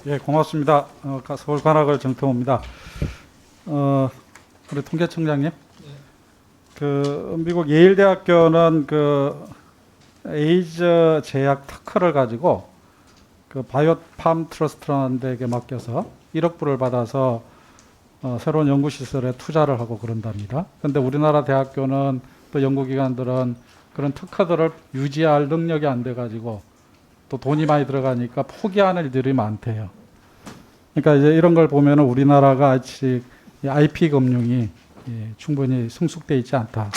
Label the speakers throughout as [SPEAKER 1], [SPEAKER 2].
[SPEAKER 1] 예, 고맙습니다. 서울 관악을 정태호입니다. 우리 통계청장님, 미국 예일대학교는 에이즈 제약 특허를 가지고 바이오팜 트러스트라는 데에게 맡겨서 1억 불을 받아서 새로운 연구시설에 투자를 하고 그런답니다. 그런데 우리나라 대학교는 또 연구기관들은 그런 특허들을 유지할 능력이 안 돼가지고 또 돈이 많이 들어가니까 포기하는 일들이 많대요. 그러니까 이제 이런 걸 보면 우리나라가 아직 IP 금융이 충분히 성숙되어 있지 않다.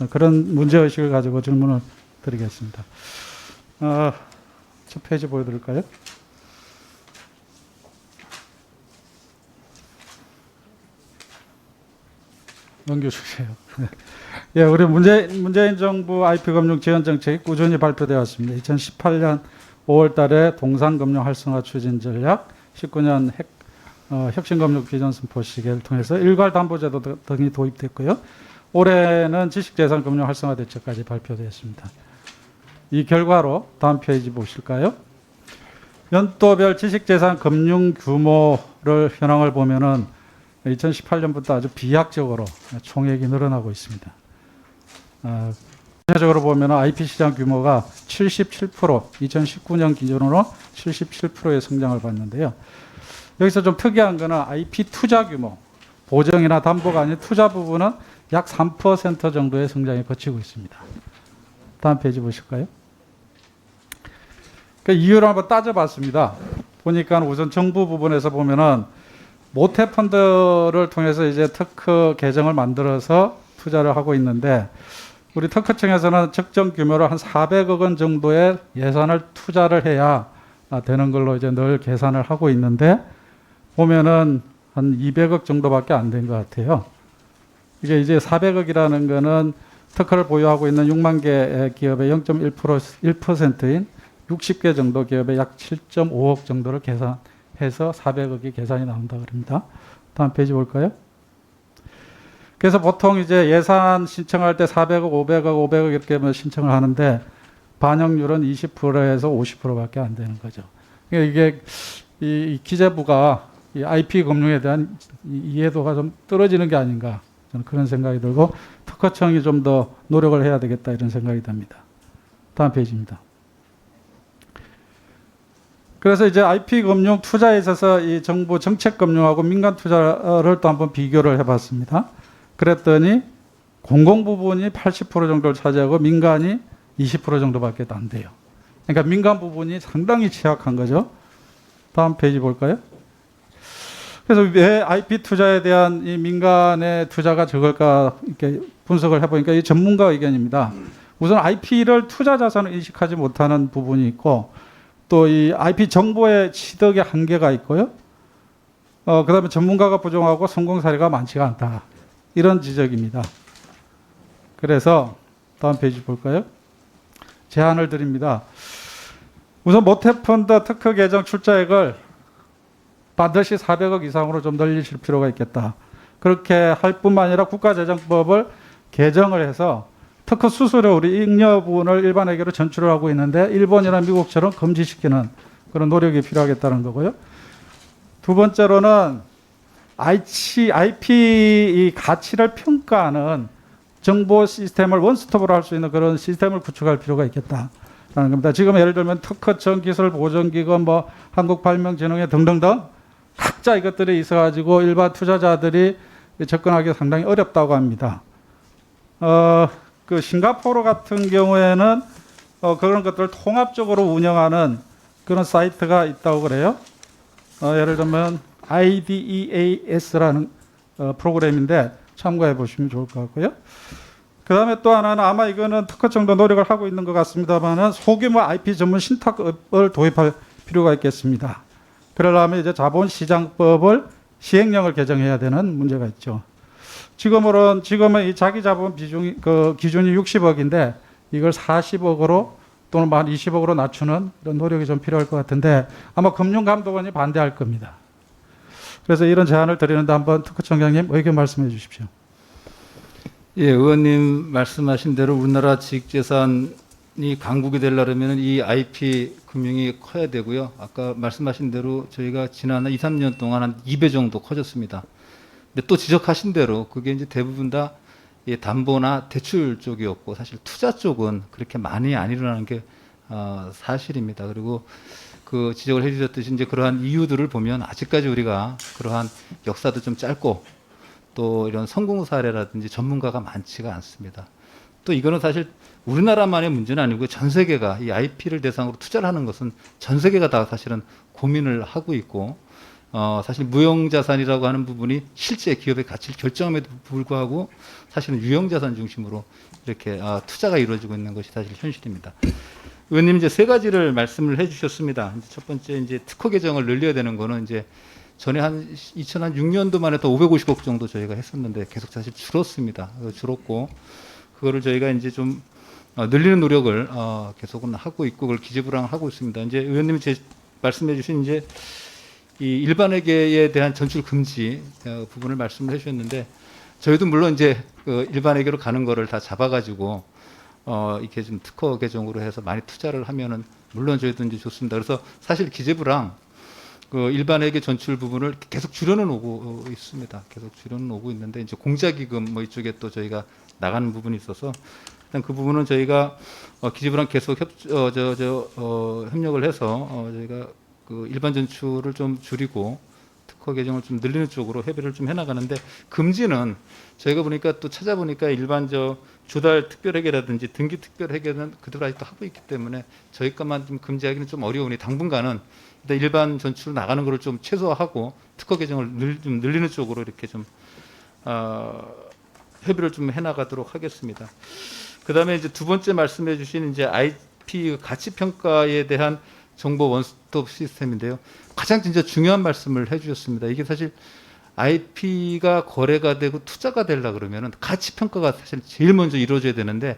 [SPEAKER 1] 그런 문제의식을 가지고 질문을 드리겠습니다. 첫 페이지 보여드릴까요? 넘겨주세요. 예, 우리 문재인 정부 IP 금융 지원 정책이 꾸준히 발표되었습니다. 2018년 5월 달에 동산금융 활성화 추진 전략, 19년 혁신금융 비전 선포 시기를 통해서 일괄담보제도 등이 도입됐고요. 올해는 지식재산금융 활성화 대책까지 발표되었습니다. 이 결과로 다음 페이지 보실까요? 연도별 지식재산 금융 규모를 현황을 보면은 2018년부터 아주 비약적으로 총액이 늘어나고 있습니다. 전체적으로 보면 IP 시장 규모가 77%, 2019년 기준으로 77%의 성장을 봤는데요. 여기서 좀 특이한 거는 IP 투자 규모, 보증이나 담보가 아닌 투자 부분은 약 3% 정도의 성장이 거치고 있습니다. 다음 페이지 보실까요? 그 이유를 한번 따져봤습니다. 보니까 우선 정부 부분에서 보면은 모태펀드를 통해서 이제 특허 계정을 만들어서 투자를 하고 있는데, 우리 특허청에서는 적정 규모로 한 400억 원 정도의 예산을 투자를 해야 되는 걸로 이제 늘 계산을 하고 있는데, 보면은 한 200억 정도밖에 안 된 것 같아요. 이게 이제 400억이라는 거는 특허를 보유하고 있는 6만 개 기업의 0.1%인 60개 정도 기업의 약 7.5억 정도를 계산해서 400억이 계산이 나온다 그럽니다. 다음 페이지 볼까요? 그래서 보통 이제 예산 신청할 때 400억, 500억, 500억 이렇게 신청을 하는데 반영률은 20%에서 50%밖에 안 되는 거죠. 그러니까 이게 이 기재부가 이 IP 금융에 대한 이해도가 좀 떨어지는 게 아닌가, 저는 그런 생각이 들고 특허청이 좀 더 노력을 해야 되겠다 이런 생각이 듭니다. 다음 페이지입니다. 그래서 이제 IP 금융 투자에 있어서 이 정부 정책 금융하고 민간 투자를 또 한번 비교를 해봤습니다. 그랬더니 공공 부분이 80% 정도를 차지하고 민간이 20% 정도밖에 안 돼요. 그러니까 민간 부분이 상당히 취약한 거죠. 다음 페이지 볼까요? 그래서 왜 IP 투자에 대한 이 민간의 투자가 적을까 이렇게 분석을 해보니까 이 전문가 의견입니다. 우선 IP를 투자 자산을 인식하지 못하는 부분이 있고, 또 이 IP 정보의 취득의 한계가 있고요. 그다음에 전문가가 부족하고 성공 사례가 많지가 않다. 이런 지적입니다. 그래서 다음 페이지 볼까요? 제안을 드립니다. 우선 모태펀드 특허 계정 출자액을 반드시 400억 이상으로 좀 늘리실 필요가 있겠다. 그렇게 할 뿐만 아니라 국가재정법을 개정을 해서 특허 수수료 우리 잉여분을 일반회계로 전출을 하고 있는데 일본이나 미국처럼 금지시키는 그런 노력이 필요하겠다는 거고요. 두 번째로는 IP 가치를 평가하는 정보 시스템을 원스톱으로 할 수 있는 그런 시스템을 구축할 필요가 있겠다라는 겁니다. 지금 예를 들면 특허청, 기술보전기관, 한국발명진흥회 등등등 각자 이것들이 있어가지고 일반 투자자들이 접근하기 상당히 어렵다고 합니다. 싱가포르 같은 경우에는 그런 것들을 통합적으로 운영하는 그런 사이트가 있다고 그래요. 예를 들면 IDEAS라는 프로그램인데 참고해 보시면 좋을 것 같고요. 그 다음에 또 하나는 아마 이거는 특허청도 노력을 하고 있는 것 같습니다만은 소규모 IP 전문 신탁업을 도입할 필요가 있겠습니다. 그러려면 이제 자본시장법을 시행령을 개정해야 되는 문제가 있죠. 지금은 이 자기 자본 비중이 기준이 60억인데 이걸 40억으로 또는 만 20억으로 낮추는 이런 노력이 좀 필요할 것 같은데 아마 금융감독원이 반대할 겁니다. 그래서 이런 제안을 드리는데 한번 특허청장님 의견 말씀해 주십시오.
[SPEAKER 2] 예, 의원님 말씀하신 대로 우리나라 지식재산 강국이 되려면 이 IP 금융이 커야 되고요. 아까 말씀하신 대로 저희가 지난 2, 3년 동안 한 2배 정도 커졌습니다. 근데 또 지적하신 대로 그게 이제 대부분 다 담보나 대출 쪽이었고 사실 투자 쪽은 그렇게 많이 안 일어나는 게 사실입니다. 그리고 그 지적을 해주셨듯이 이제 그러한 이유들을 보면 아직까지 우리가 그러한 역사도 좀 짧고 또 이런 성공 사례라든지 전문가가 많지가 않습니다. 또 이거는 사실 우리나라만의 문제는 아니고 전 세계가 이 IP를 대상으로 투자를 하는 것은 전 세계가 다 사실은 고민을 하고 있고 사실 무형자산이라고 하는 부분이 실제 기업의 가치를 결정함에도 불구하고 사실은 유형자산 중심으로 이렇게 투자가 이루어지고 있는 것이 사실 현실입니다. 의원님 이제 세 가지를 말씀을 해주셨습니다. 이제 첫 번째 이제 특허 개정을 늘려야 되는 거는 이제 전에 한 2006년도만 해도 550억 정도 저희가 했었는데 계속 사실 줄었습니다. 줄었고 그거를 저희가 이제 좀 늘리는 노력을 계속은 하고 있고 그걸 기재부랑 하고 있습니다. 이제 의원님이 말씀해주신 이제 이 일반회계에 대한 전출 금지 부분을 말씀을 해주셨는데 저희도 물론 이제 그 일반회계로 가는 거를 다 잡아가지고 이렇게 좀 특허 개정으로 해서 많이 투자를 하면은 물론 저희도 이제 좋습니다. 그래서 사실 기재부랑 그 일반회계 전출 부분을 계속 줄여는 오고 있습니다. 계속 줄여는 오고 있는데 이제 공자기금 뭐 이쪽에 또 저희가 나가는 부분이 있어서 일단 그 부분은 저희가 기재부랑 계속 협력을 해서 저희가 그 일반 전출을 좀 줄이고 특허 개정을 좀 늘리는 쪽으로 협의를 좀 해나가는데 금지는 저희가 보니까 또 찾아보니까 일반 조달 특별회계라든지 등기 특별회계는 그대로 아직도 하고 있기 때문에 저희 것만 좀 금지하기는 좀 어려우니 당분간은 일단 일반 전출 나가는 거를 좀 최소화하고 특허 개정을 좀 늘리는 쪽으로 이렇게 좀 협의를 좀 해나가도록 하겠습니다. 그다음에 이제 두 번째 말씀해 주신 이제 IP 가치 평가에 대한 정보 원스톱 시스템인데요. 가장 진짜 중요한 말씀을 해주셨습니다. 이게 사실 IP가 거래가 되고 투자가 되려 그러면은 가치 평가가 사실 제일 먼저 이루어져야 되는데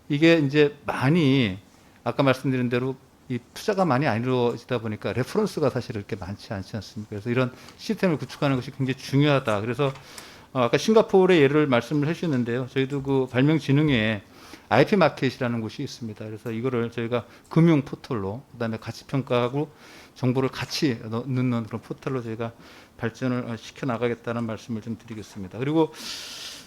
[SPEAKER 2] 이게 이제 많이 아까 말씀드린 대로 이 투자가 많이 안 이루어지다 보니까 레퍼런스가 사실 이렇게 많지 않지 않습니까? 그래서 이런 시스템을 구축하는 것이 굉장히 중요하다. 그래서 아까 싱가포르의 예를 말씀을 해주셨는데요. 저희도 그 발명진흥회에 IP 마켓이라는 곳이 있습니다. 그래서 이거를 저희가 금융 포털로 그다음에 가치 평가하고 정보를 같이 넣는 그런 포털로 저희가 발전을 시켜 나가겠다는 말씀을 좀 드리겠습니다. 그리고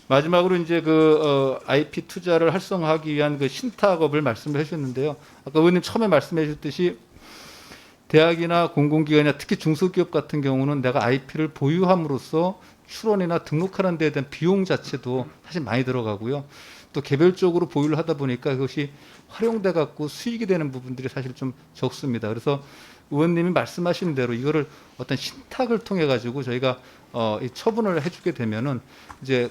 [SPEAKER 2] 마지막으로 이제 그 IP 투자를 활성화하기 위한 그 신탁업을 말씀을 해주셨는데요. 아까 의원님 처음에 말씀해 주셨듯이 대학이나 공공기관이나 특히 중소기업 같은 경우는 내가 IP를 보유함으로써 출원이나 등록하는 데에 대한 비용 자체도 사실 많이 들어가고요. 또 개별적으로 보유를 하다 보니까 그것이 활용돼 갖고 수익이 되는 부분들이 사실 좀 적습니다. 그래서 의원님이 말씀하신 대로 이거를 어떤 신탁을 통해 가지고 저희가 이 처분을 해주게 되면은 이제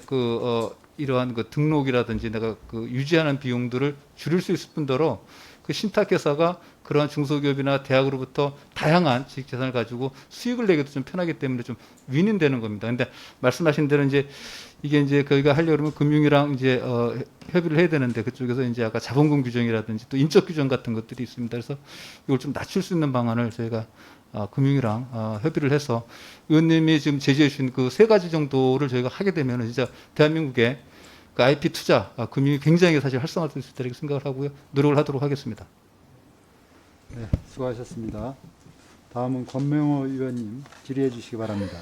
[SPEAKER 2] 이러한 그 등록이라든지 내가 그 유지하는 비용들을 줄일 수 있을 뿐더러 그 신탁회사가 그러한 중소기업이나 대학으로부터 다양한 지식재산을 가지고 수익을 내기도 좀 편하기 때문에 좀 윈윈되는 겁니다. 근데 말씀하신 대로 이제 이게 이제 저희가 하려면 금융이랑 이제 협의를 해야 되는데 그쪽에서 이제 아까 자본금 규정이라든지 또 인적 규정 같은 것들이 있습니다. 그래서 이걸 좀 낮출 수 있는 방안을 저희가 금융이랑 협의를 해서 의원님이 지금 제시해 주신 그 세 가지 정도를 저희가 하게 되면 진짜 대한민국의 그 IP 투자, 금융이 굉장히 사실 활성화될 수 있다고 생각을 하고요. 노력을 하도록 하겠습니다.
[SPEAKER 3] 네, 수고하셨습니다. 다음은 권명호 의원님 질의해 주시기 바랍니다.